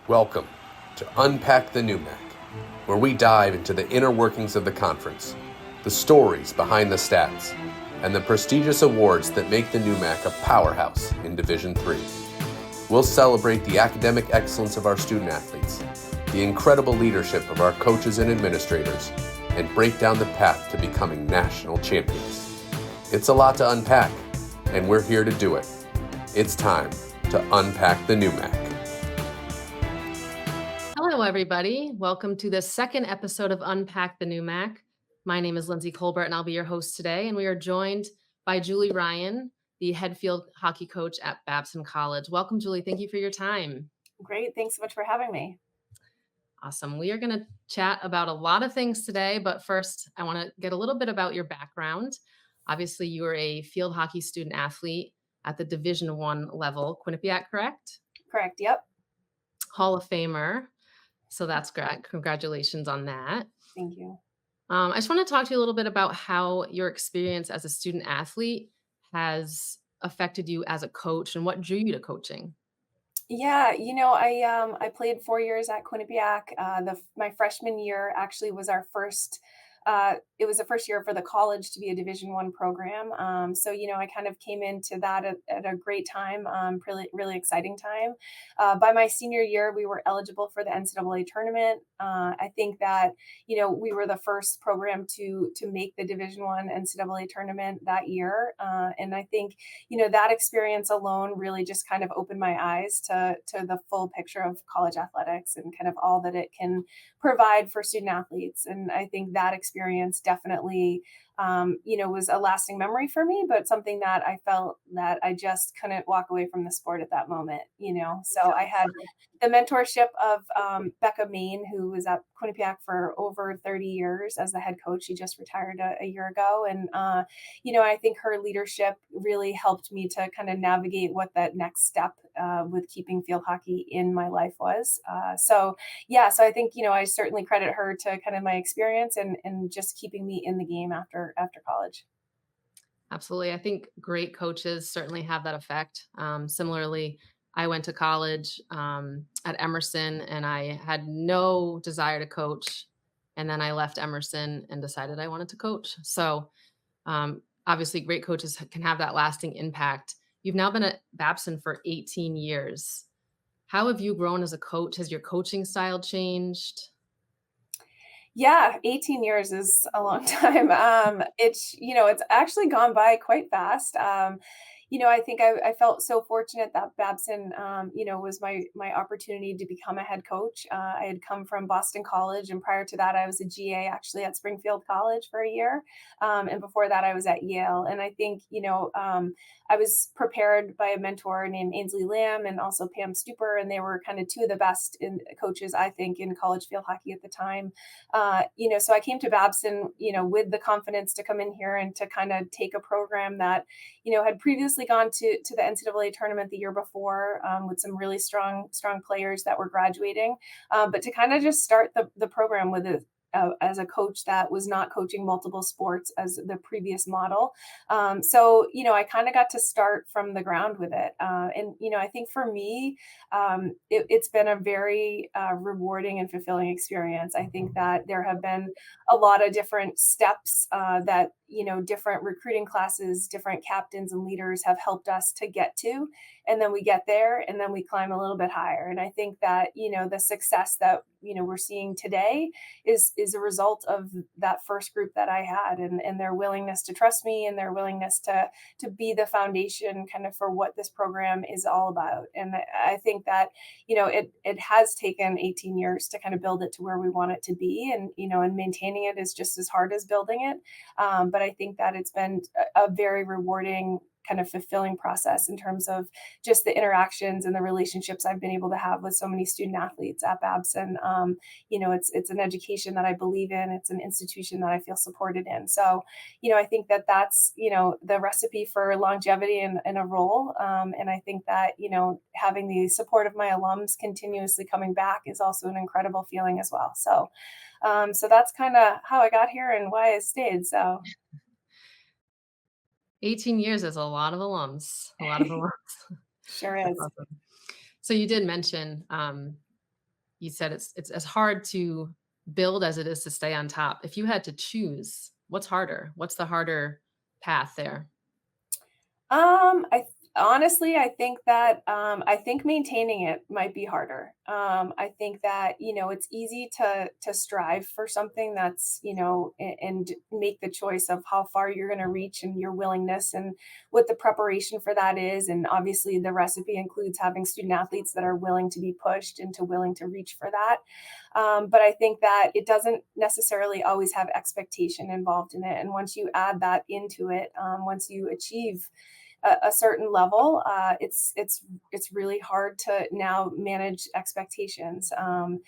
Welcome to Unpack the NEWMAC, where we dive into the inner workings of the conference, the stories behind the stats, and the prestigious awards that make the NEWMAC a powerhouse in Division III. We'll celebrate the academic excellence of our student athletes, the incredible leadership of our coaches and administrators, and break down the path to becoming national champions. It's a lot to unpack, and we're here to do it. It's time to unpack the NEWMAC. Hello, everybody. Welcome to the second episode of Unpack the NEWMAC. My name is Lindsay Colbert, and I'll be your host today. And we are joined by Julie Ryan, the head field hockey coach at Babson College. Welcome, Julie. Thank you for your time. Great. Thanks so much for having me. Awesome. We are going to chat about a lot of things today, but first, I want to get a little bit about your background. Obviously, you are a field hockey student athlete at the Division I level, Quinnipiac, correct? Correct. Yep. Hall of Famer. So that's great. Congratulations on that. Thank you. I just want to talk to you a little bit about how your experience as a student athlete has affected you as a coach and what drew you to coaching. Yeah, I played 4 years at Quinnipiac. My freshman year actually was our first. It was the first year for the college to be a Division I program. So I kind of came into that at a great time, really really exciting time. By my senior year, we were eligible for the NCAA tournament. I think that we were the first program to make the Division I NCAA tournament that year, and I think that experience alone really just kind of opened my eyes to the full picture of college athletics and kind of all that it can provide for student athletes. And I think that experience definitely, was a lasting memory for me, but something that I felt that I just couldn't walk away from the sport at that moment. So I had the mentorship of Becca Main, who was at Quinnipiac for over 30 years as the head coach. She just retired a year ago. And, I think her leadership really helped me to kind of navigate what that next step with keeping field hockey in my life was. So I think, I certainly credit her to kind of my experience and just keeping me in the game after college. Absolutely. I think great coaches certainly have that effect. Similarly, I went to college at Emerson and I had no desire to coach. And then I left Emerson and decided I wanted to coach. So obviously, great coaches can have that lasting impact. You've now been at Babson for 18 years. How have you grown as a coach? Has your coaching style changed? Yeah, 18 years is a long time. It's actually gone by quite fast. I think I felt so fortunate that Babson, was my opportunity to become a head coach. I had come from Boston College, and prior to that, I was a GA actually at Springfield College for a year, and before that, I was at Yale. And I think I was prepared by a mentor named Ainsley Lamb and also Pam Stuper, and they were kind of two of the best coaches I think in college field hockey at the time. So I came to Babson, with the confidence to come in here and to kind of take a program that, had previously gone to the NCAA tournament the year before with some really strong players that were graduating, but to kind of just start the program with as a coach that was not coaching multiple sports as the previous model. I kind of got to start from the ground with it. I think for me, it's been a very rewarding and fulfilling experience. I think that there have been a lot of different steps that, different recruiting classes, different captains and leaders have helped us to get to. And then we get there and then we climb a little bit higher. And I think that, the success that, we're seeing today is a result of that first group that I had and their willingness to trust me and their willingness to be the foundation kind of for what this program is all about. And I think that, it has taken 18 years to kind of build it to where we want it to be. And maintaining it is just as hard as building it. But I think that it's been a very rewarding kind of fulfilling process in terms of just the interactions and the relationships I've been able to have with so many student athletes at Babson. It's an education that I believe in. It's an institution that I feel supported in. So, I think that that's, the recipe for longevity in a role. And I think that, having the support of my alums continuously coming back is also an incredible feeling as well. So that's kind of how I got here and why I stayed. So 18 years is a lot of alums. A lot of alums. sure That's is. awesome. So you did mention you said it's as hard to build as it is to stay on top. If you had to choose, what's harder? What's the harder path there? Honestly, I think that I think maintaining it might be harder. I think that it's easy to strive for something that's and make the choice of how far you're going to reach and your willingness and what the preparation for that is. And obviously, the recipe includes having student athletes that are willing to be pushed and to willing to reach for that. But I think that it doesn't necessarily always have expectation involved in it. And once you add that into it, once you achieve a certain level, it's really hard to now manage expectations, and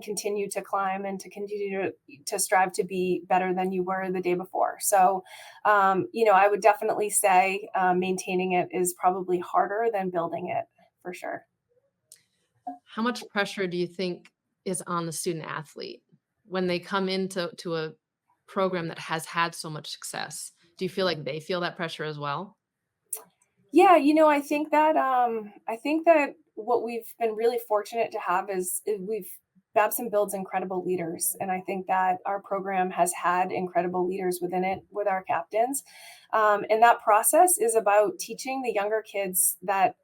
continue to climb and to continue to strive to be better than you were the day before. So, I would definitely say maintaining it is probably harder than building it for sure. How much pressure do you think is on the student athlete when they come into a program that has had so much success? Do you feel like they feel that pressure as well? Yeah, I think that what we've been really fortunate to have is we've Babson builds incredible leaders, and I think that our program has had incredible leaders within it with our captains, and that process is about teaching the younger kids that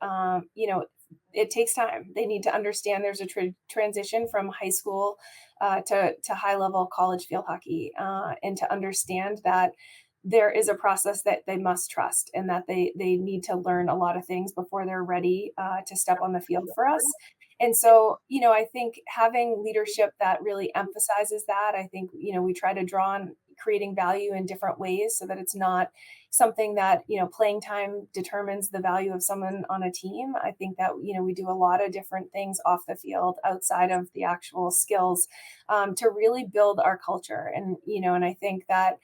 it takes time. They need to understand there's a transition from high school to high level college field hockey, and to understand that there is a process that they must trust and that they need to learn a lot of things before they're ready to step on the field for us. And so, I think having leadership that really emphasizes that, I think, we try to draw on creating value in different ways so that it's not something that, playing time determines the value of someone on a team. I think that, we do a lot of different things off the field outside of the actual skills, to really build our culture. And I think that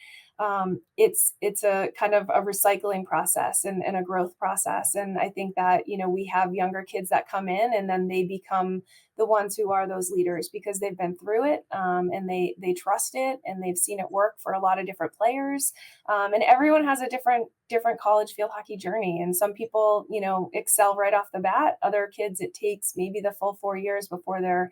it's a kind of a recycling process and a growth process. And I think that, we have younger kids that come in and then they become the ones who are those leaders because they've been through it, and they trust it and they've seen it work for a lot of different players. And everyone has a different college field hockey journey. And some people, excel right off the bat. Other kids, it takes maybe the full 4 years before they're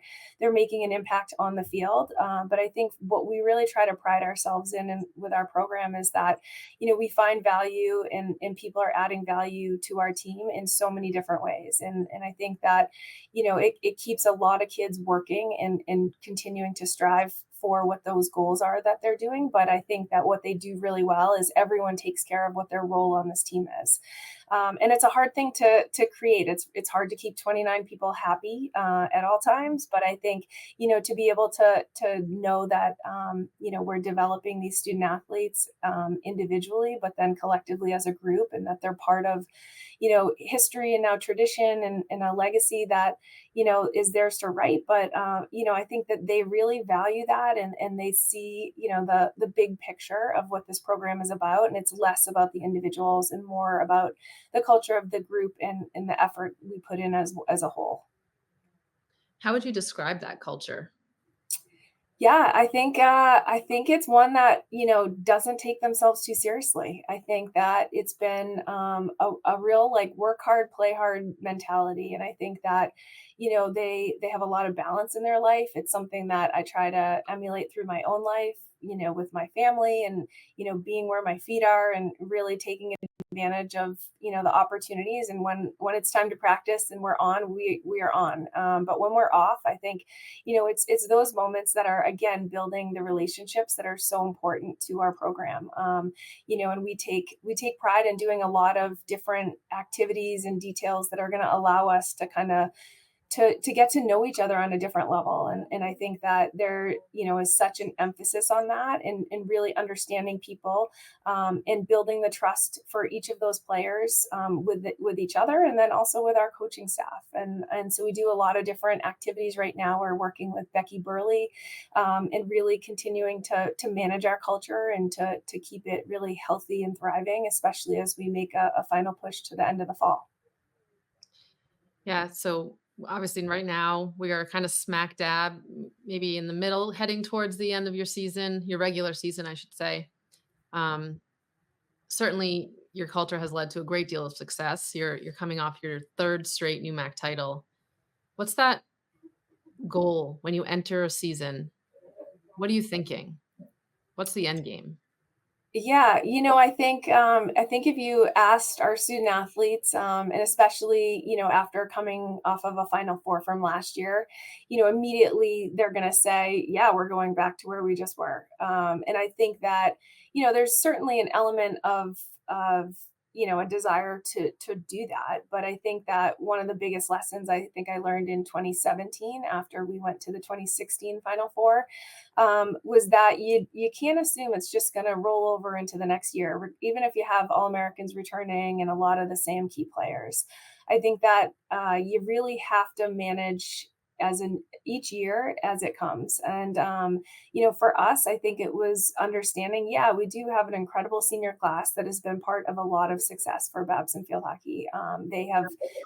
making an impact on the field. But I think what we really try to pride ourselves in and with our program is that, we find value and people are adding value to our team in so many different ways. And I think that, it keeps a lot of kids working and continuing to strive for what those goals are that they're doing. But I think that what they do really well is everyone takes care of what their role on this team is. And it's a hard thing to create. It's hard to keep 29 people happy at all times. But I think, to be able to know that, we're developing these student athletes individually, but then collectively as a group, and that they're part of, history and now tradition and a legacy that, is theirs to write. But, I think that they really value that and they see, the big picture of what this program is about. And it's less about the individuals and more about the culture of the group and the effort we put in as a whole. How would you describe that culture? Yeah, I think it's one that doesn't take themselves too seriously. I think that it's been a real like work hard, play hard mentality, and I think that they have a lot of balance in their life. It's something that I try to emulate through my own life, with my family, and being where my feet are, and really taking advantage of the opportunities. And when it's time to practice and we're on, we are on. But when we're off, I think it's those moments that are again building the relationships that are so important to our program. And we take pride in doing a lot of different activities and details that are going to allow us to kind of to get to know each other on a different level. And I think that there, is such an emphasis on that and really understanding people, and building the trust for each of those players, with each other, and then also with our coaching staff. And so we do a lot of different activities right now. We're working with Becky Burley, and really continuing to manage our culture and to keep it really healthy and thriving, especially as we make a final push to the end of the fall. Yeah, so obviously right now we are kind of smack dab, maybe in the middle, heading towards the end of your season, your regular season, I should say. Um, Certainly, your culture has led to a great deal of success. You're coming off your third straight NEWMAC title. What's that goal when you enter a season? What are you thinking? What's the end game? Yeah, I think if you asked our student athletes, and especially, after coming off of a Final Four from last year, immediately they're going to say, yeah, we're going back to where we just were. And I think that, there's certainly an element of a desire to do that. But I think that one of the biggest lessons I think I learned in 2017 after we went to the 2016 Final Four was that you can't assume it's just going to roll over into the next year, even if you have All Americans returning and a lot of the same key players. I think that you really have to manage as in each year as it comes. And for us, I think it was understanding, yeah, we do have an incredible senior class that has been part of a lot of success for Babson Field Hockey. They have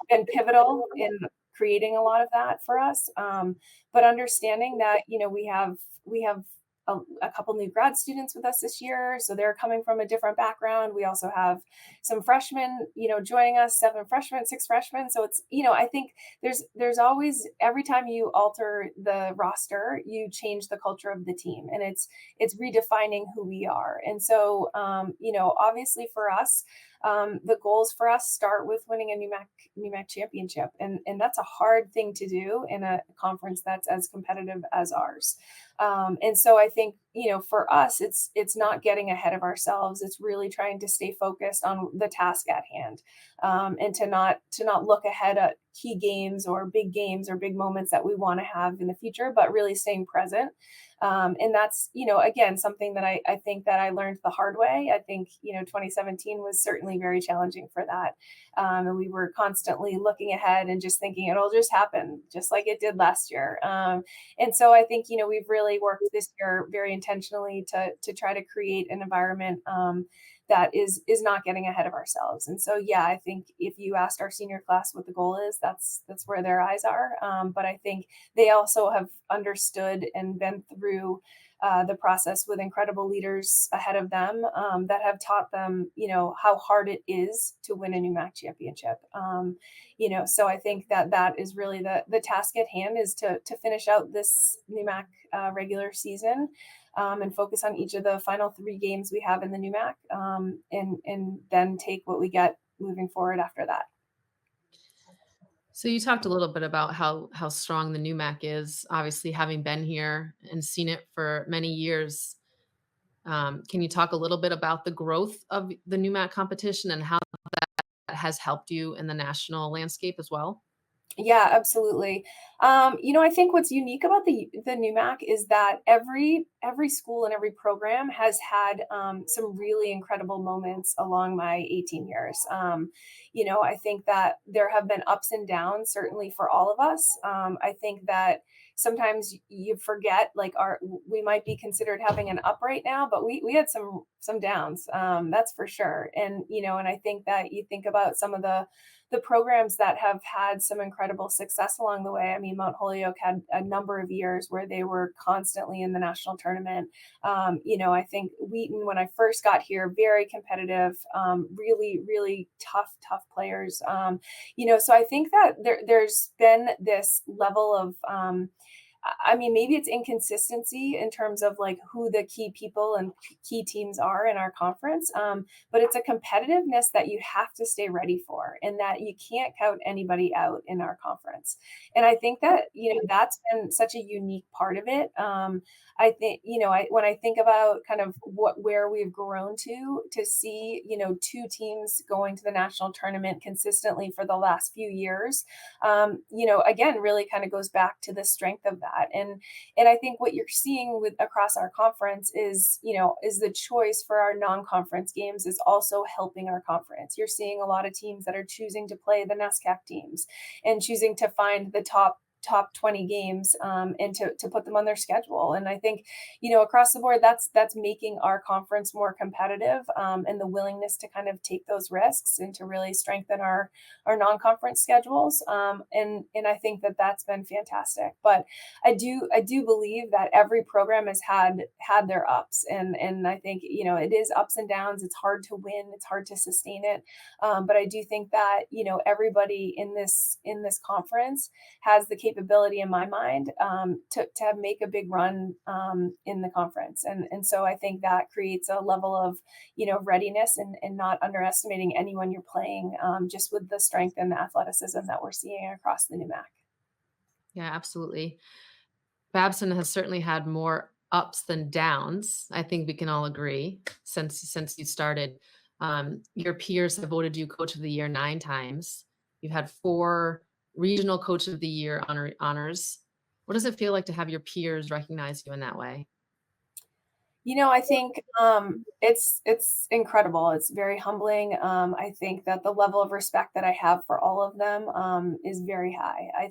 been pivotal in creating a lot of that for us. But understanding that, we have a couple new grad students with us this year, so they're coming from a different background. We also have some freshmen, joining us, 7 freshmen, 6 freshmen. So it's, I think there's always, every time you alter the roster, you change the culture of the team, and it's redefining who we are. And so, obviously for us, the goals for us start with winning a NEWMAC championship, and that's a hard thing to do in a conference that's as competitive as ours. And so I think, for us, it's not getting ahead of ourselves. It's really trying to stay focused on the task at hand, and to not look ahead at key games or big moments that we want to have in the future, but really staying present. And that's, again, something that I think that I learned the hard way. I think, 2017 was certainly very challenging for that. And we were constantly looking ahead and just thinking it'll just happen, just like it did last year. And so I think, we've really worked this year very intentionally to try to create an environment that is not getting ahead of ourselves. And so, yeah, I think if you asked our senior class what the goal is, that's where their eyes are. But I think they also have understood and been through the process with incredible leaders ahead of them, that have taught them, how hard it is to win a NEWMAC championship. So I think that is really the task at hand, is to finish out this NEWMAC regular season, and focus on each of the final 3 games we have in the NEWMAC, and then take what we get moving forward after that. So you talked a little bit about how strong the NEWMAC is, obviously having been here and seen it for many years. Can you talk a little bit about the growth of the NEWMAC competition and how that has helped you in the national landscape as well? Yeah, absolutely. I think what's unique about the NEWMAC is that every school and every program has had some really incredible moments along my 18 years. I think that there have been ups and downs, certainly for all of us. I think that sometimes you forget, like, we might be considered having an up right now, but we had some downs, that's for sure. And I think that you think about some of the programs that have had some incredible success along the way. I mean, Mount Holyoke had a number of years where they were constantly in the national tournament. I think Wheaton, when I first got here, very competitive, really, really tough players. So I think that there's been this level of, I mean, maybe it's inconsistency in terms of like who the key people and key teams are in our conference. But it's a competitiveness that you have to stay ready for, and that you can't count anybody out in our conference. And I think that, that's been such a unique part of it. I think, when I think about kind of where we've grown to see, 2 teams going to the national tournament consistently for the last few years, again, really kind of goes back to the strength of that. And I think what you're seeing with across our conference is, is the choice for our non-conference games is also helping our conference. You're seeing a lot of teams that are choosing to play the NESCAC teams and choosing to find the top 20 games, and to put them on their schedule. And I think, across the board, that's making our conference more competitive, and the willingness to kind of take those risks and to really strengthen our non-conference schedules. And I think that that's been fantastic. But I do believe that every program has had their ups, and I think, it is ups and downs. It's hard to win. It's hard to sustain it. But I do think that, everybody in this conference has the capability capability in my mind to make a big run in the conference. And so I think that creates a level of, readiness and not underestimating anyone you're playing, just with the strength and the athleticism that we're seeing across the NEWMAC. Yeah, absolutely. Babson has certainly had more ups than downs. I think we can all agree since you started. Your peers have voted you Coach of the Year 9 times. You've had 4 Regional Coach of the Year honors. What does it feel like to have your peers recognize you in that way? I think it's incredible. It's very humbling. I think that the level of respect that I have for all of them is very high.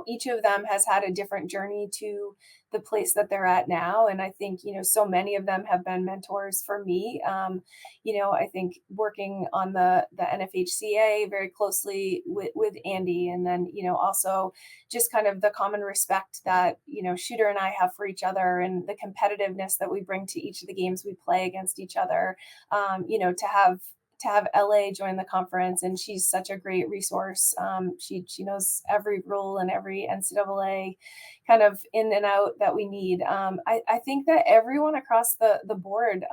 Each of them has had a different journey to the place that they're at now, and I think so many of them have been mentors for me. I think working on the NFHCA very closely with Andy, and then also just kind of the common respect that Shooter and I have for each other, and the competitiveness that we bring to each of the games we play against each other. To have LA join the conference, and she's such a great resource. She knows every rule and every NCAA kind of in and out that we need. I think that everyone across the board,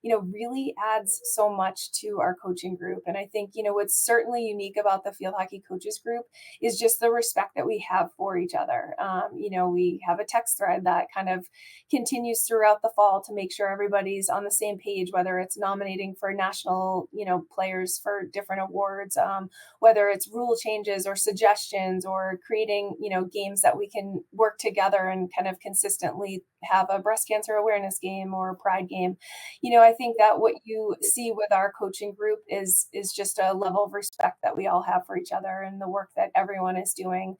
really adds so much to our coaching group. And I think, what's certainly unique about the field hockey coaches group is just the respect that we have for each other. We have a text thread that kind of continues throughout the fall to make sure everybody's on the same page, whether it's nominating for national, players for different awards, whether it's rule changes or suggestions or creating, games that we can work together and kind of consistently have a breast cancer awareness game or a pride game. I think that what you see with our coaching group is just a level of respect that we all have for each other and the work that everyone is doing,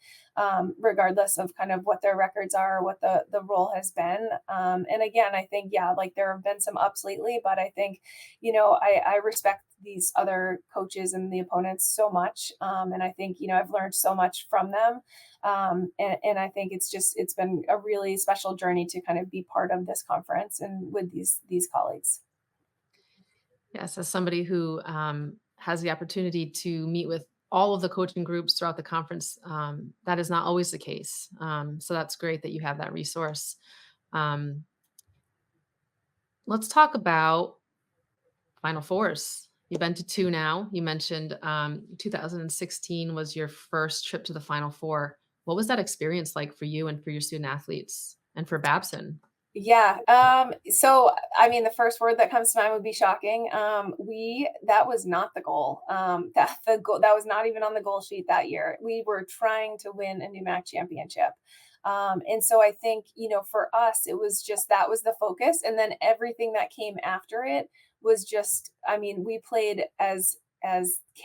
regardless of kind of what their records are, what the role has been. And again, I think, yeah, like there have been some ups lately, but I think, I respect these other coaches and the opponents so much. And I think, I've learned so much from them. And I think it's been a really special journey to kind of be part of this conference and with these colleagues. Yes, as somebody who has the opportunity to meet with all of the coaching groups throughout the conference, that is not always the case. So that's great that you have that resource. Um, let's talk about Final Fours. You've been to 2 now. You mentioned 2016 was your first trip to the Final Four. What was that experience like for you and for your student athletes and for Babson? Yeah. So I mean, the first word that comes to mind would be shocking. That was not the goal. That was not even on the goal sheet that year. We were trying to win a NEWMAC championship. And so I think, for us, it was just, that was the focus. And then everything that came after it was just, I mean, we played as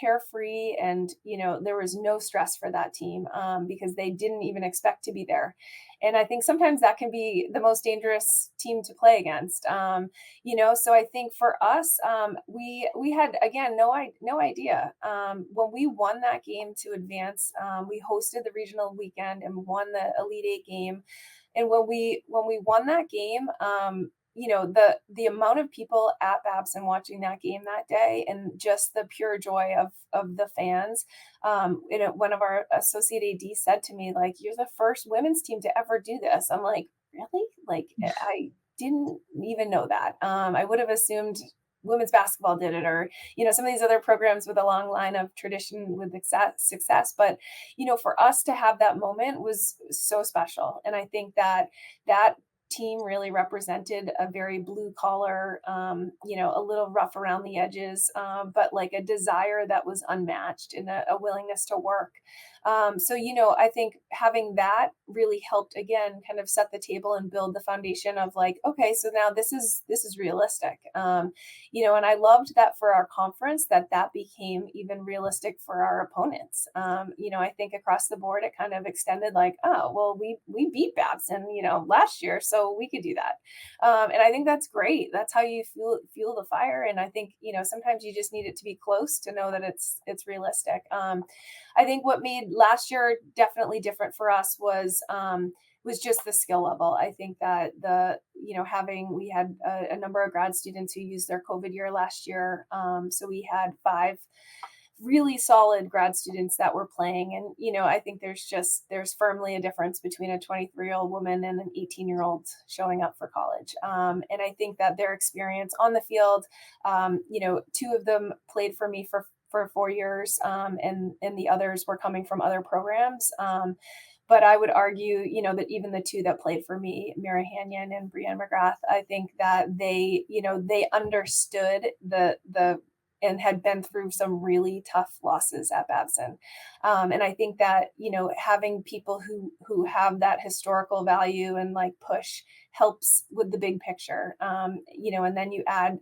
carefree, and there was no stress for that team, because they didn't even expect to be there. And I think sometimes that can be the most dangerous team to play against. So I think for us, we had, again, no idea. When we won that game to advance, we hosted the regional weekend and won the Elite Eight game. And when we won that game, the amount of people at Babson watching that game that day, and just the pure joy of the fans. One of our associate AD said to me, like, "You're the first women's team to ever do this." I'm like, "Really?" Like, I didn't even know that. I would have assumed women's basketball did it, or some of these other programs with a long line of tradition with success. But for us to have that moment was so special. And I think that team really represented a very blue collar, a little rough around the edges, but like a desire that was unmatched, and a willingness to work. I think having that really helped, again, kind of set the table and build the foundation of like, okay, so now this is realistic. And I loved that for our conference, that became even realistic for our opponents. I think across the board, it kind of extended like, oh, well, we beat Babson, last year, so we could do that. And I think that's great. That's how you fuel the fire. And I think, sometimes you just need it to be close to know that it's realistic. I think what made last year definitely different for us was just the skill level. I think that we had a number of grad students who used their COVID year last year. So we had really solid grad students that were playing. And, I think there's firmly a difference between a 23-year-old woman and an 18-year-old showing up for college. And I think that their experience on the field, two of them played for me for 4 years, and the others were coming from other programs. But I would argue, that even the two that played for me, Mira Hanyon and Brianne McGrath, I think that they understood the and had been through some really tough losses at Babson. And I think that, having people who have that historical value and like push helps with the big picture. And then you add,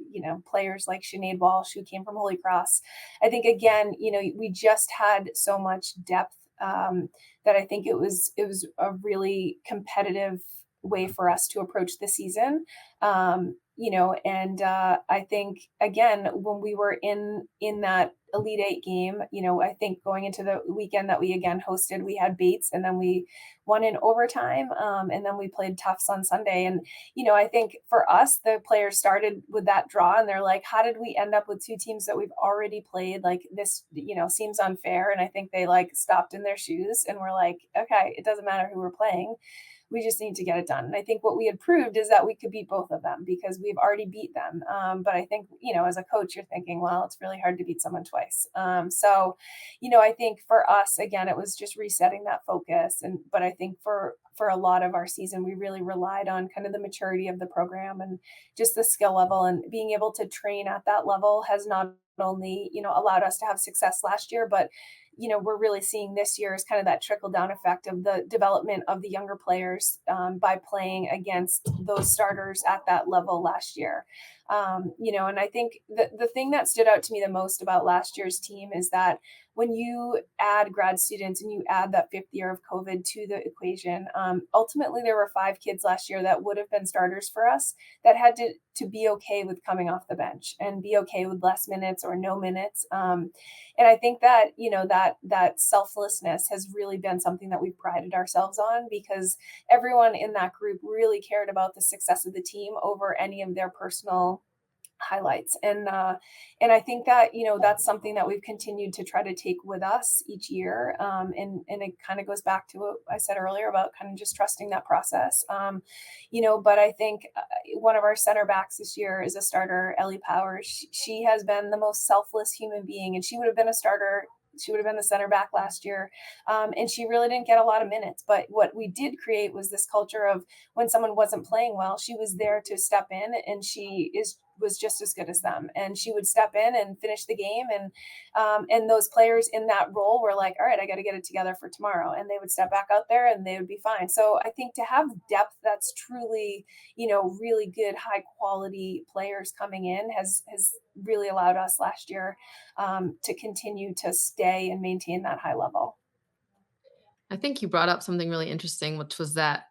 players like Sinead Walsh, who came from Holy Cross. I think again, we just had so much depth, that I think it was a really competitive way for us to approach the season. And I think again, when we were in that Elite Eight game, I think going into the weekend that we again hosted, we had Bates, and then we won in overtime, and then we played Tufts on Sunday. And I think for us, the players started with that draw, and they're like, how did we end up with two teams that we've already played? Like this, seems unfair. And I think they like stopped in their shoes and were like, okay, it doesn't matter who we're playing. We just need to get it done. And I think what we had proved is that we could beat both of them because we've already beat them. But I think, as a coach, you're thinking, well, it's really hard to beat someone twice. I think for us, again, it was just resetting that focus. But I think for a lot of our season, we really relied on kind of the maturity of the program and just the skill level, and being able to train at that level has not only, allowed us to have success last year, but we're really seeing this year is kind of that trickle down effect of the development of the younger players, by playing against those starters at that level last year. And I think the thing that stood out to me the most about last year's team is that when you add grad students and you add that fifth year of COVID to the equation, ultimately there were 5 kids last year that would have been starters for us that had to be okay with coming off the bench and be okay with less minutes or no minutes. And I think that, that selflessness has really been something that we've prided ourselves on, because everyone in that group really cared about the success of the team over any of their personal highlights. And I think that, that's something that we've continued to try to take with us each year. And it kind of goes back to what I said earlier about kind of just trusting that process. But I think one of our center backs this year is a starter, Ellie Powers. She has been the most selfless human being, and she would have been a starter. She would have been the center back last year. And she really didn't get a lot of minutes. But what we did create was this culture of when someone wasn't playing well, she was there to step in, and was just as good as them. And she would step in and finish the game. And those players in that role were like, all right, I got to get it together for tomorrow. And they would step back out there and they would be fine. So I think to have depth that's truly, really good, high quality players coming in has really allowed us last year, to continue to stay and maintain that high level. I think you brought up something really interesting, which was that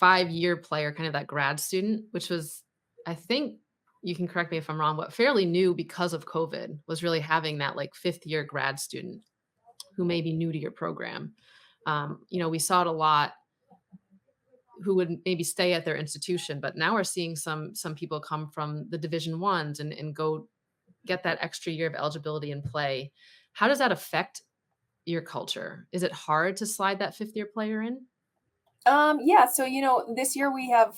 5-year player, kind of that grad student, which was, I think you can correct me if I'm wrong, but fairly new because of COVID, was really having that like 5th-year grad student who may be new to your program. We saw it a lot who would maybe stay at their institution, but now we're seeing some people come from the Division Ones and go get that extra year of eligibility and play. How does that affect your culture? Is it hard to slide that 5th-year player in? Yeah. So, this year we have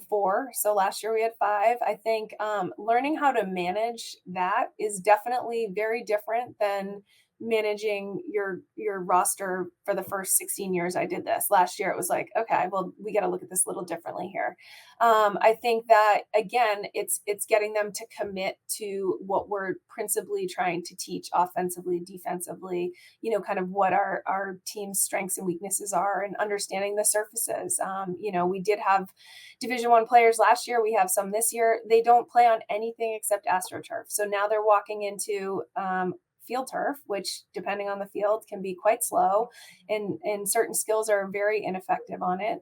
4. So last year we had 5. I think learning how to manage that is definitely very different than managing your roster for the first 16 years I did this. Last year it was like, okay, well, we got to look at this a little differently here. I think that again, it's getting them to commit to what we're principally trying to teach offensively, defensively, kind of what our team's strengths and weaknesses are, and understanding the surfaces. We did have Division One players last year. We have some this year. They don't play on anything except AstroTurf. So now they're walking into field turf, which depending on the field can be quite slow, and certain skills are very ineffective on it.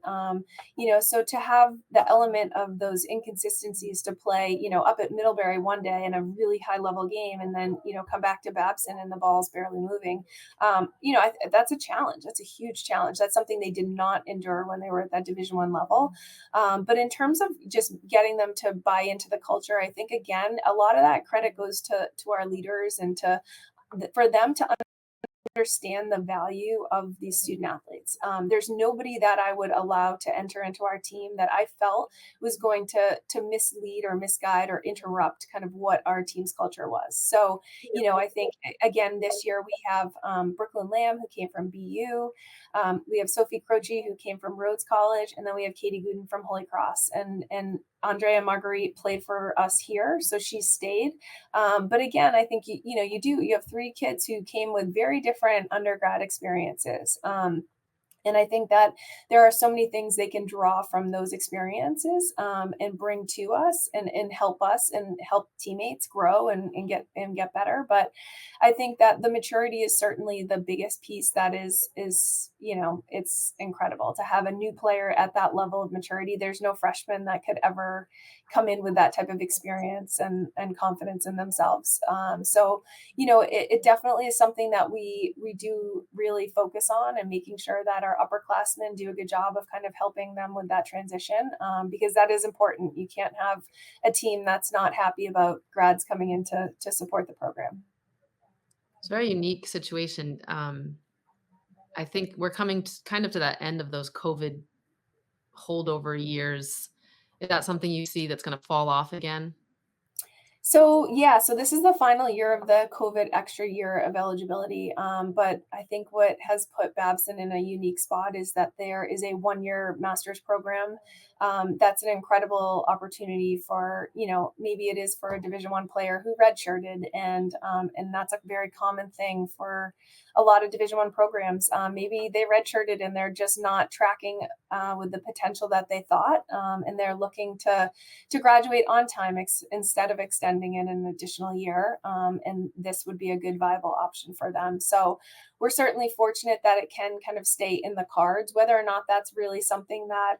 So to have the element of those inconsistencies to play, up at Middlebury one day in a really high level game, and then, come back to Babson and the ball's barely moving. That's a challenge. That's a huge challenge. That's something they did not endure when they were at that Division I level. But in terms of just getting them to buy into the culture, I think again, a lot of that credit goes to our leaders and for them to understand the value of these student athletes. There's nobody that I would allow to enter into our team that I felt was going to mislead or misguide or interrupt kind of what our team's culture was. So, I think again this year we have Brooklyn Lamb, who came from BU. We have Sophie Croce, who came from Rhodes College, and then we have Katie Gooden from Holy Cross. And Andrea Marguerite played for us here, so she stayed. But again, I think you have 3 kids who came with very different undergrad experiences. And I think that there are so many things they can draw from those experiences, and bring to us and help us and help teammates grow and get better. But I think that the maturity is certainly the biggest piece that is it's incredible to have a new player at that level of maturity. There's no freshman that could ever come in with that type of experience and confidence in themselves. It definitely is something that we do really focus on, and making sure that our upperclassmen do a good job of kind of helping them with that transition, because that is important. You can't have a team that's not happy about grads coming in to support the program. It's a very unique situation. I think we're coming kind of to that end of those COVID holdover years. Is that something you see that's going to fall off again? So this is the final year of the COVID extra year of eligibility. But I think what has put Babson in a unique spot is that there is a 1-year master's program. That's an incredible opportunity for, maybe it is for a Division I player who redshirted, and that's a very common thing for a lot of Division I programs. Maybe they redshirted and they're just not tracking with the potential that they thought, and they're looking to graduate on time instead of extending it an additional year. And this would be a good viable option for them. So we're certainly fortunate that it can kind of stay in the cards. Whether or not that's really something that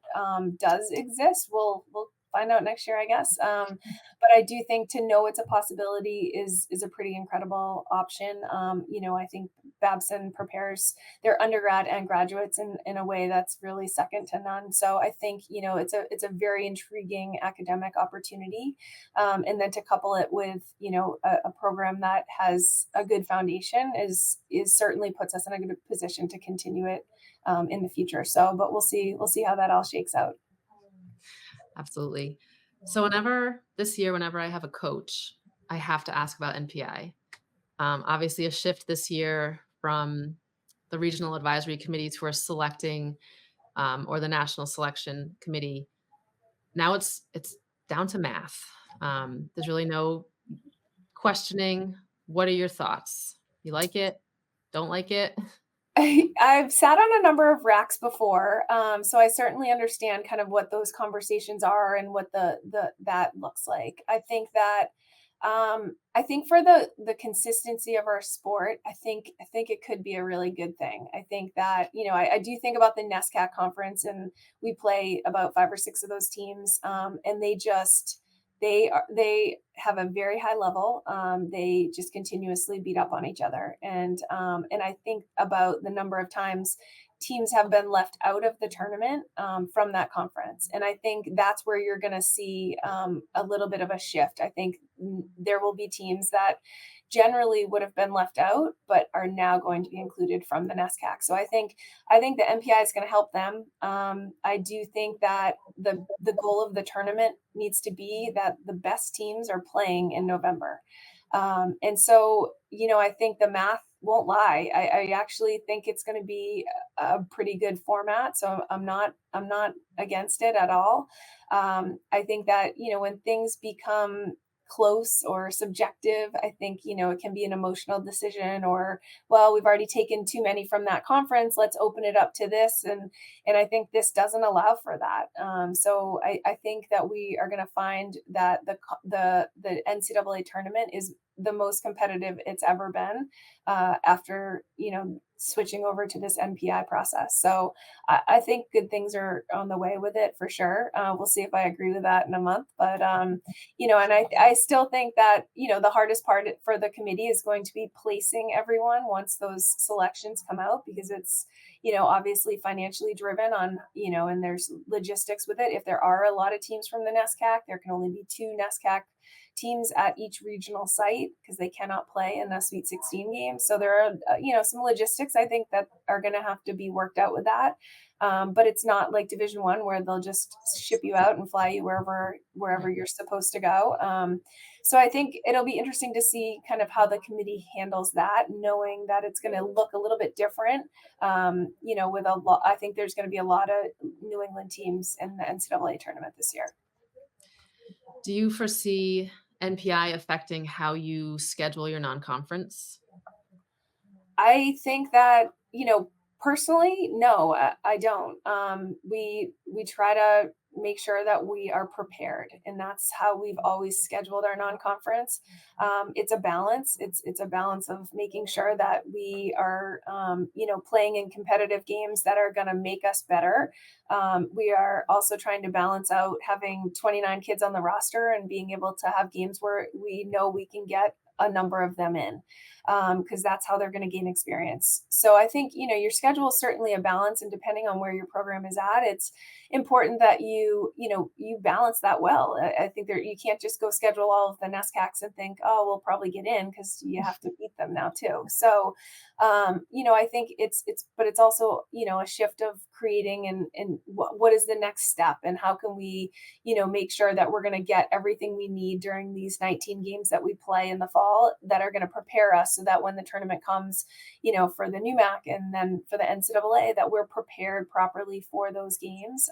does exist, we'll find out next year, I guess. But I do think to know it's a possibility is a pretty incredible option. I think Babson prepares their undergrad and graduates in a way that's really second to none. So I think, it's a very intriguing academic opportunity. And then to couple it with, a program that has a good foundation is certainly puts us in a good position to continue it in the future. So, but we'll see how that all shakes out. Absolutely. So whenever I have a coach, I have to ask about NPI. Obviously, a shift this year from the regional advisory committees who are selecting, or the national selection committee. Now it's down to math. There's really no questioning. What are your thoughts? You like it? Don't like it? I've sat on a number of racks before, so I certainly understand kind of what those conversations are and what that looks like. I think for the consistency of our sport, I think it could be a really good thing. I think that I do think about the NESCAC conference, and we play about 5 or 6 of those teams, and they have a very high level. They just continuously beat up on each other, and I think about the number of times teams have been left out of the tournament from that conference, and I think that's where you're going to see a little bit of a shift. I think there will be teams that generally would have been left out, but are now going to be included from the NESCAC. So I think the MPI is going to help them. I do think that the goal of the tournament needs to be that the best teams are playing in November. And so, I think the math won't lie. I actually think it's going to be a pretty good format. So I'm not against it at all. I think that, when things become close or subjective, I think, it can be an emotional decision, or, well, we've already taken too many from that conference. Let's open it up to this. And I think this doesn't allow for that. So I think that we are going to find that the NCAA tournament is the most competitive it's ever been after, switching over to this NPI process. So I think good things are on the way with it for sure. We'll see if I agree with that in a month. But, and I still think that, the hardest part for the committee is going to be placing everyone once those selections come out, because it's, obviously financially driven on, and there's logistics with it. If there are a lot of teams from the NESCAC, there can only be 2 NESCAC teams at each regional site because they cannot play in the Sweet 16 game. So there are, some logistics I think that are going to have to be worked out with that. But it's not like Division One where they'll just ship you out and fly you wherever you're supposed to go. So I think it'll be interesting to see kind of how the committee handles that, knowing that it's going to look a little bit different. With a lot, I think there's going to be a lot of New England teams in the NCAA tournament this year. Do you foresee NPI affecting how you schedule your non-conference? I think that, personally, no, I don't. We try to make sure that we are prepared, and that's how we've always scheduled our non-conference. It's a balance. It's a balance of making sure that we are, playing in competitive games that are going to make us better. We are also trying to balance out having 29 kids on the roster and being able to have games where we know we can get a number of them in, because that's how they're going to gain experience. So I think, your schedule is certainly a balance, and depending on where your program is at, it's important that you balance that well. I think you can't just go schedule all of the NESCACs and think, oh, we'll probably get in, because you have to beat them now too. So, I think but it's also, a shift of creating and what is the next step, and how can we, make sure that we're going to get everything we need during these 19 games that we play in the fall that are going to prepare us so that when the tournament comes, for the NEWMAC and then for the NCAA, that we're prepared properly for those games.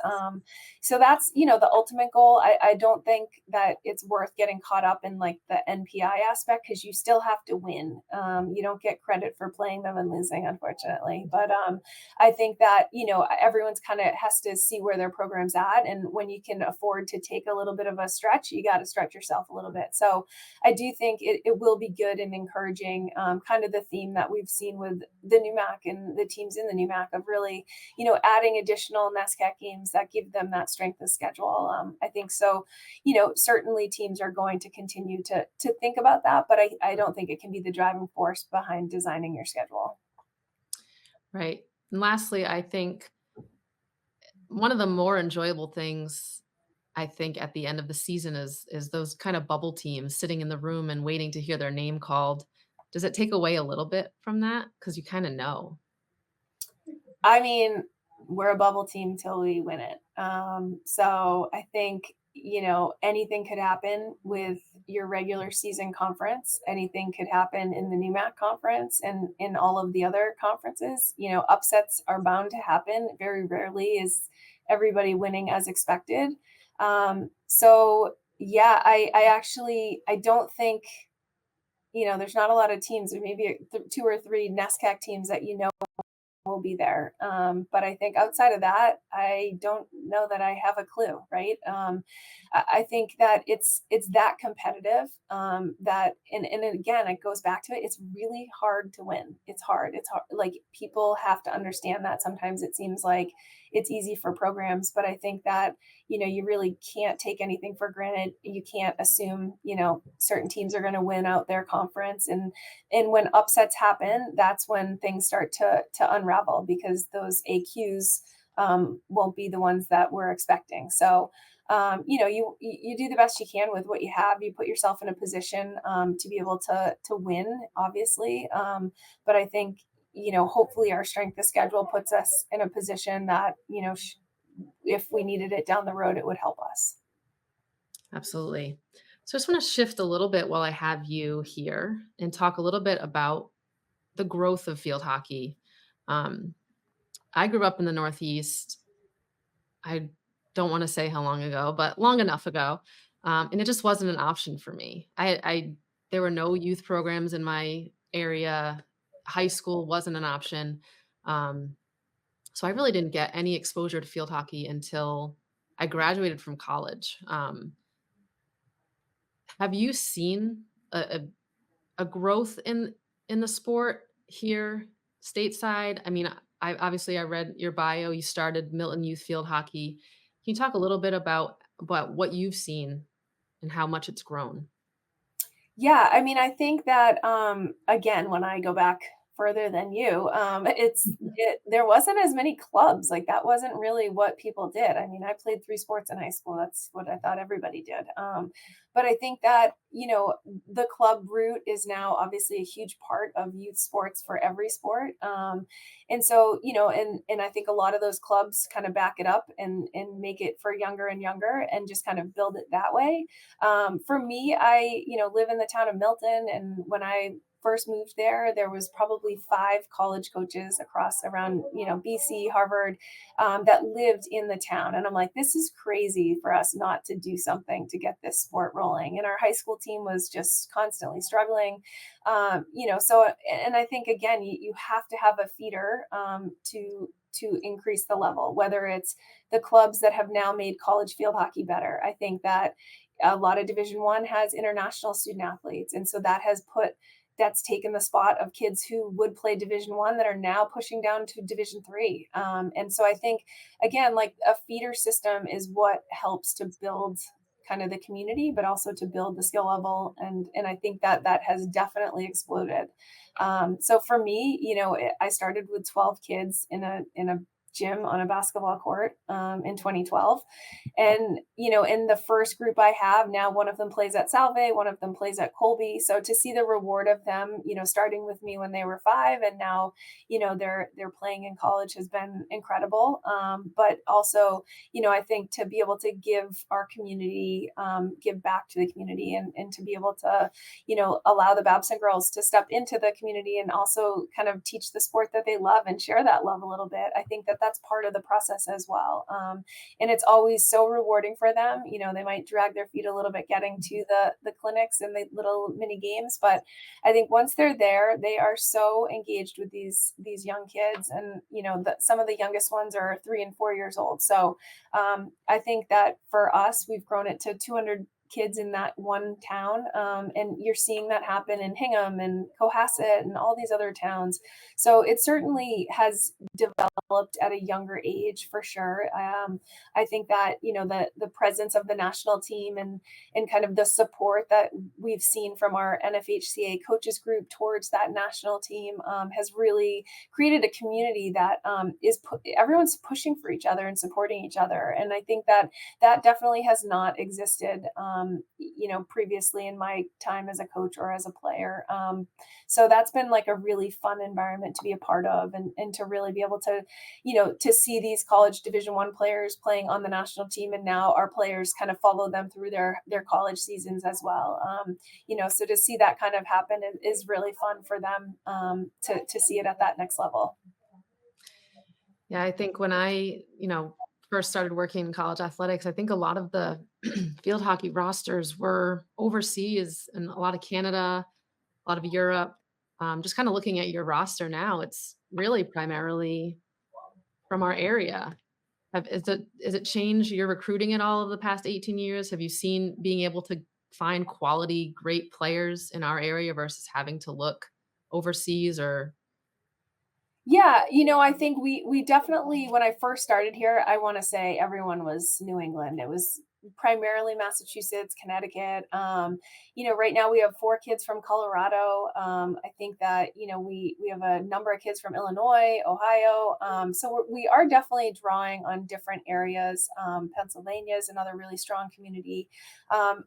So that's, the ultimate goal. I don't think that it's worth getting caught up in like the NPI aspect, because you still have to win. You don't get credit for playing them and losing, unfortunately. But I think that, everyone's kind of has to see where their program's at. And when you can afford to take a little bit of a stretch, you got to stretch yourself a little bit. So I do think it will be good and encouraging, kind of the theme that we've seen with the NEWMAC and the teams in the NEWMAC of really, adding additional NESCAC games that give them that strength of schedule. I think so, certainly teams are going to continue to think about that, but I don't think it can be the driving force behind designing your schedule. Right. And lastly, I think one of the more enjoyable things, I think, at the end of the season is those kind of bubble teams sitting in the room and waiting to hear their name called. Does it take away a little bit from that? Because you kind of know. I mean, we're a bubble team till we win it. So I think, anything could happen with your regular season conference. Anything could happen in the NEWMAC conference and in all of the other conferences. Upsets are bound to happen. Very rarely is everybody winning as expected. So yeah, I don't think, there's not a lot of teams, or maybe 2 or 3 NESCAC teams that, will be there. But I think outside of that, I don't know that I have a clue, right? I think that it's that competitive, that, and again, it goes back to it. It's really hard to win. It's hard. Like, people have to understand that. Sometimes it seems like it's easy for programs, but I think that, you really can't take anything for granted. You can't assume, certain teams are going to win out their conference. And when upsets happen, that's when things start to unravel, because those AQs won't be the ones that we're expecting. So, you do the best you can with what you have. You put yourself in a position to be able to win, obviously. But I think, hopefully our strength of schedule puts us in a position that, if we needed it down the road, it would help us. Absolutely. So I just want to shift a little bit while I have you here and talk a little bit about the growth of field hockey. I grew up in the Northeast. I don't want to say how long ago, but long enough ago. And it just wasn't an option for me. There were no youth programs in my area. High school wasn't an option. So I really didn't get any exposure to field hockey until I graduated from college. Have you seen a a growth in the sport here stateside? I mean, I read your bio. You started Milton Youth Field Hockey. Can you talk a little bit about what you've seen and how much it's grown? Yeah, I mean, I think that, again, when I go back further than you, there wasn't as many clubs, like, that wasn't really what people did. I mean, I played 3 sports in high school, that's what I thought everybody did, but I think that, the club route is now obviously a huge part of youth sports for every sport, and so, and I think a lot of those clubs kinda back it up and make it for younger and younger and just kind of build it that way. For me, I, live in the town of Milton, and when I first moved there, there was probably 5 college coaches across around, BC, Harvard, that lived in the town. And I'm like, this is crazy for us not to do something to get this sport rolling. And our high school team was just constantly struggling. So, and I think again, you have to have a feeder to increase the level, whether it's the clubs that have now made college field hockey better. I think that a lot of Division 1 has international student athletes, and so that's taken the spot of kids who would play Division 1 that are now pushing down to Division 3. And so I think again, like a feeder system is what helps to build kind of the community, but also to build the skill level. And I think that has definitely exploded. So for me, I started with 12 kids in a gym on a basketball court in 2012. And, in the first group I have now, one of them plays at Salve, one of them plays at Colby. So to see the reward of them, starting with me when they were 5 and now, they're playing in college has been incredible. But also, I think to be able to give our community, give back to the community and to be able to, allow the Babson girls to step into the community and also kind of teach the sport that they love and share that love a little bit. I think that that's part of the process as well. And it's always so rewarding for them. They might drag their feet a little bit getting to the clinics and the little mini games, but I think once they're there, they are so engaged with these young kids, and some of the youngest ones are 3 and 4 years old. So I think that for us, we've grown it to 200 kids in that one town. And you're seeing that happen in Hingham and Cohasset and all these other towns. So it certainly has developed at a younger age for sure. I think that, the presence of the national team and kind of the support that we've seen from our NFHCA coaches group towards that national team has really created a community that everyone's pushing for each other and supporting each other. And I think that definitely has not existed, previously in my time as a coach or as a player. So that's been like a really fun environment to be a part of, and to really be able to, to see these college Division 1 players playing on the national team, and now our players kind of follow them through their college seasons as well. So to see that kind of happen is really fun for them, to see it at that next level. Yeah, I think when I first started working in college athletics, I think a lot of the field hockey rosters were overseas and a lot of Canada, a lot of Europe. Just kind of looking at your roster now, it's really primarily from our area. Is it changed your recruiting at all over the past 18 years? Have you seen being able to find quality, great players in our area versus having to look overseas or Yeah, I think we definitely, when I first started here, I want to say everyone was New England. It was primarily Massachusetts, Connecticut. Right now we have 4 kids from Colorado. I think that we have a number of kids from Illinois, Ohio. So we are definitely drawing on different areas. Pennsylvania is another really strong community.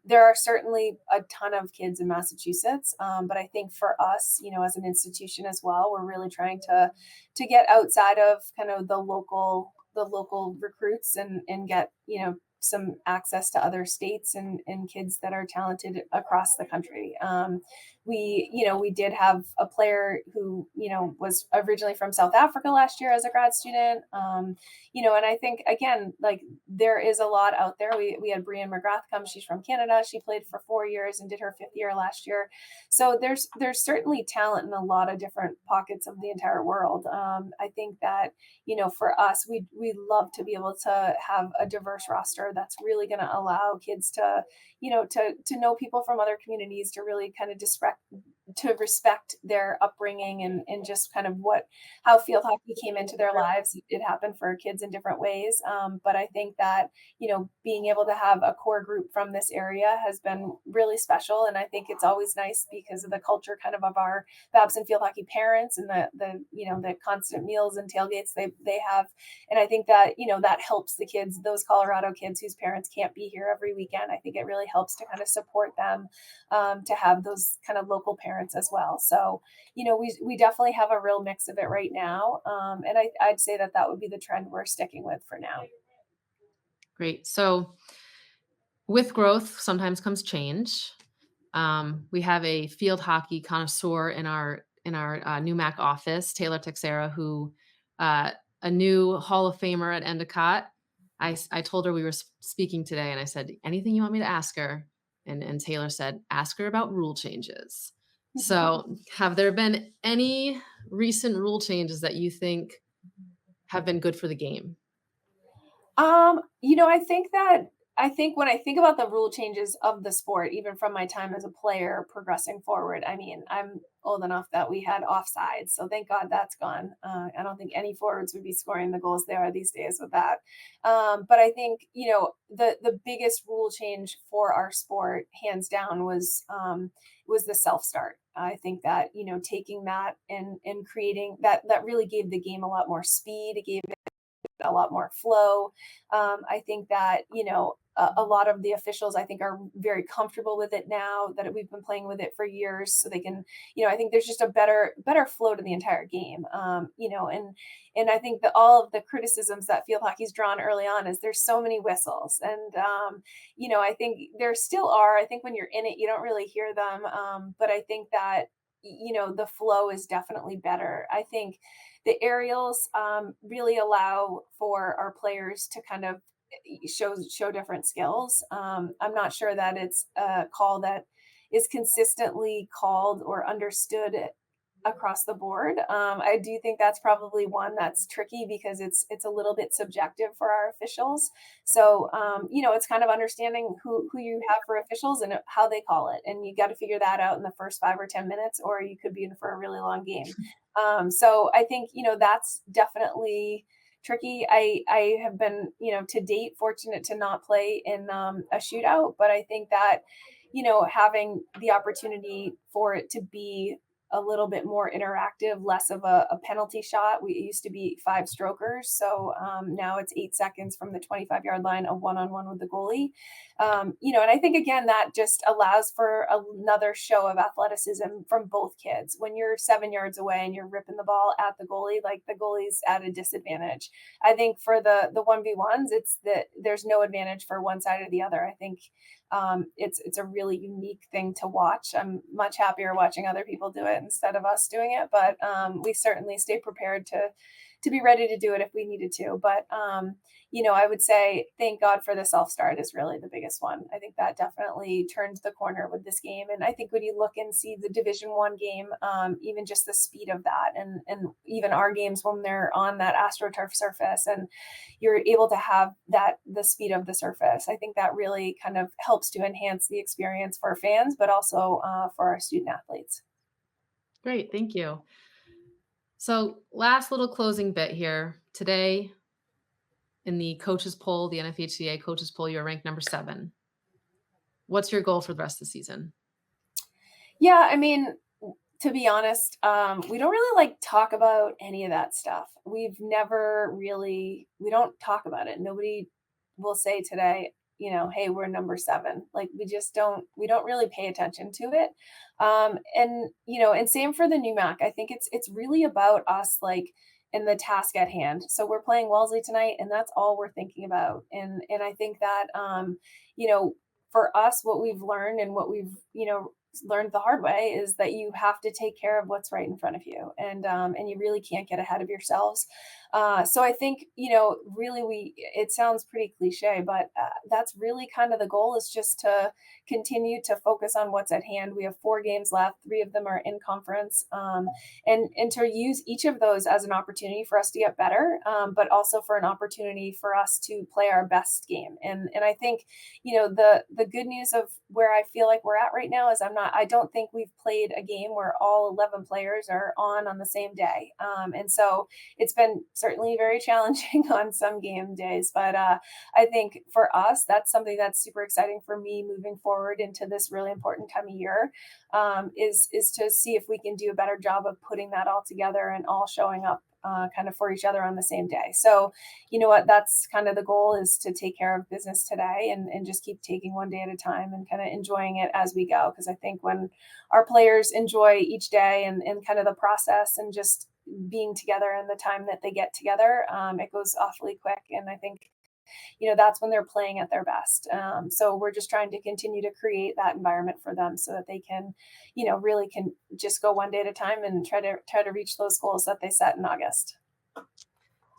There are certainly a ton of kids in Massachusetts, but I think for us, as an institution as well, we're really trying to get outside of kind of the local recruits and get some access to other states and kids that are talented across the country. We did have a player who was originally from South Africa last year as a grad student. And I think again, like there is a lot out there. We had Brianne McGrath come. She's from Canada. She played for 4 years and did her 5th year last year. So there's certainly talent in a lot of different pockets of the entire world. I think that for us, we love to be able to have a diverse roster that's really going to allow kids to to know people from other communities, to really kind of to respect their upbringing and just kind of how field hockey came into their lives. It happened for kids in different ways. But I think that, being able to have a core group from this area has been really special. And I think it's always nice because of the culture kind of our Babson field hockey parents and the constant meals and tailgates they have. And I think that, that helps the kids, those Colorado kids whose parents can't be here every weekend. I think it really helps to kind of support them, to have those kind of local parents as well. So, we definitely have a real mix of it right now. And I'd say that would be the trend we're sticking with for now. Great. So with growth sometimes comes change. We have a field hockey connoisseur in our NEWMAC office, Taylor Texera, who a new Hall of Famer at Endicott. I told her we were speaking today, and I said, anything you want me to ask her? And Taylor said, ask her about rule changes. So have there been any recent rule changes that you think have been good for the game? I think when I think about the rule changes of the sport, even from my time as a player progressing forward, I mean, I'm old enough that we had offsides. So thank God that's gone. I don't think any forwards would be scoring the goals they are these days with that. But I think, the biggest rule change for our sport, hands down, was the self-start. I think that, taking that and creating that really gave the game a lot more speed. It gave a lot more flow. I think that, a lot of the officials, I think, are very comfortable with it now that we've been playing with it for years. So they can, I think there's just a better flow to the entire game. And I think that all of the criticisms that field hockey's drawn early on is there's so many whistles. And, I think there still are. I think when you're in it, you don't really hear them. But I think that, the flow is definitely better. I think the aerials really allow for our players to kind of show different skills. I'm not sure that it's a call that is consistently called or understood across the board. I do think that's probably one that's tricky because it's a little bit subjective for our officials. So, it's kind of understanding who you have for officials and how they call it. And you got to figure that out in the first 5 or 10 minutes, or you could be in for a really long game. So I think, that's definitely tricky. I have been, to date, fortunate to not play in a shootout, but I think that, having the opportunity for it to be a little bit more interactive, less of a penalty shot. It used to be 5 strokers. So now it's 8 seconds from the 25-yard line, a one-on-one with the goalie. And I think, again, that just allows for another show of athleticism from both kids. When you're 7 yards away and you're ripping the ball at the goalie, like, the goalie's at a disadvantage. I think for the 1v1s, it's that there's no advantage for one side or the other. I think it's a really unique thing to watch. I'm much happier watching other people do it instead of us doing it, but we certainly stay prepared to be ready to do it if we needed to. But I would say thank God for the self-start is really the biggest one. I think that definitely turned the corner with this game. And I think when you look and see the Division I game, even just the speed of that, and even our games when they're on that AstroTurf surface and you're able to have the speed of the surface, I think that really kind of helps to enhance the experience for fans, but also for our student athletes. Great. Thank you. So last little closing bit here. Today, in the coaches poll, the NFHCA coaches poll, you're ranked number 7. What's your goal for the rest of the season? Yeah, I mean, to be honest, we don't really talk about any of that stuff. We don't talk about it. Nobody will say today, hey, we're number 7. Like, we don't really pay attention to it. And same for the NEWMAC. I think it's really about us, in the task at hand. So we're playing Wellesley tonight, and that's all we're thinking about. And I think that, for us, what we've learned and what we've, learned the hard way is that you have to take care of what's right in front of you, and you really can't get ahead of yourselves. So I think, really it sounds pretty cliche, but that's really kind of the goal, is just to continue to focus on what's at hand. We have 4 games left. 3 of them are in conference, and to use each of those as an opportunity for us to get better, but also for an opportunity for us to play our best game. And I think, the good news of where I feel like we're at right now is I'm I don't think we've played a game where all 11 players are on the same day. And so it's been certainly very challenging on some game days, but I think for us, that's something that's super exciting for me moving forward into this really important time of year, is to see if we can do a better job of putting that all together and all showing up kind of for each other on the same day. So, you know what, that's kind of the goal, is to take care of business today and just keep taking one day at a time and kind of enjoying it as we go. Because I think when our players enjoy each day and kind of the process and just being together and the time that they get together, it goes awfully quick. And I think, you know, that's when they're playing at their best. So we're just trying to continue to create that environment for them so that they can, you know, really can just go one day at a time and try to reach those goals that they set in August. So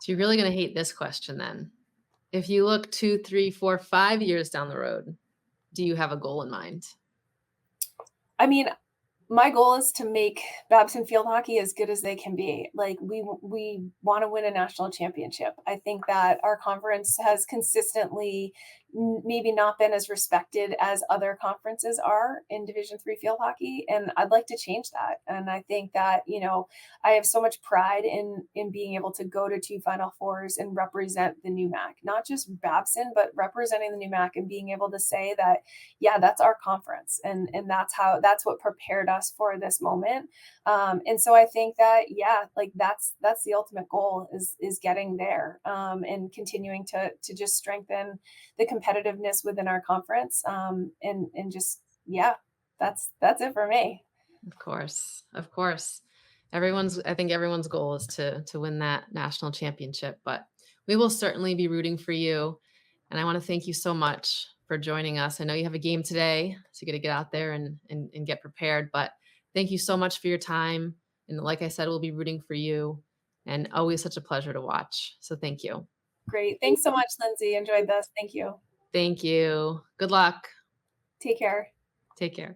you're really going to hate this question then. If you look 2, 3, 4, 5 years down the road, do you have a goal in mind? I mean, my goal is to make Babson field hockey as good as they can be. Like we want to win a national championship. I think that our conference has consistently maybe not been as respected as other conferences are in Division III field hockey, and I'd like to change that. And I think that, you know, I have so much pride in being able to go to 2 Final Fours and represent the NEWMAC, not just Babson, but representing the NEWMAC and being able to say that, yeah, that's our conference, and that's what prepared us for this moment. And so I think that, yeah, like that's the ultimate goal, is getting there, and continuing to just strengthen the competitiveness within our conference, and just, yeah, that's it for me. Of course. Of course. I think everyone's goal is to win that national championship, but we will certainly be rooting for you. And I want to thank you so much for joining us. I know you have a game today, so you got to get out there and get prepared, but thank you so much for your time. And like I said, we'll be rooting for you, and always such a pleasure to watch. So thank you. Great. Thanks so much, Lindsay. Enjoyed this. Thank you. Thank you. Good luck. Take care. Take care.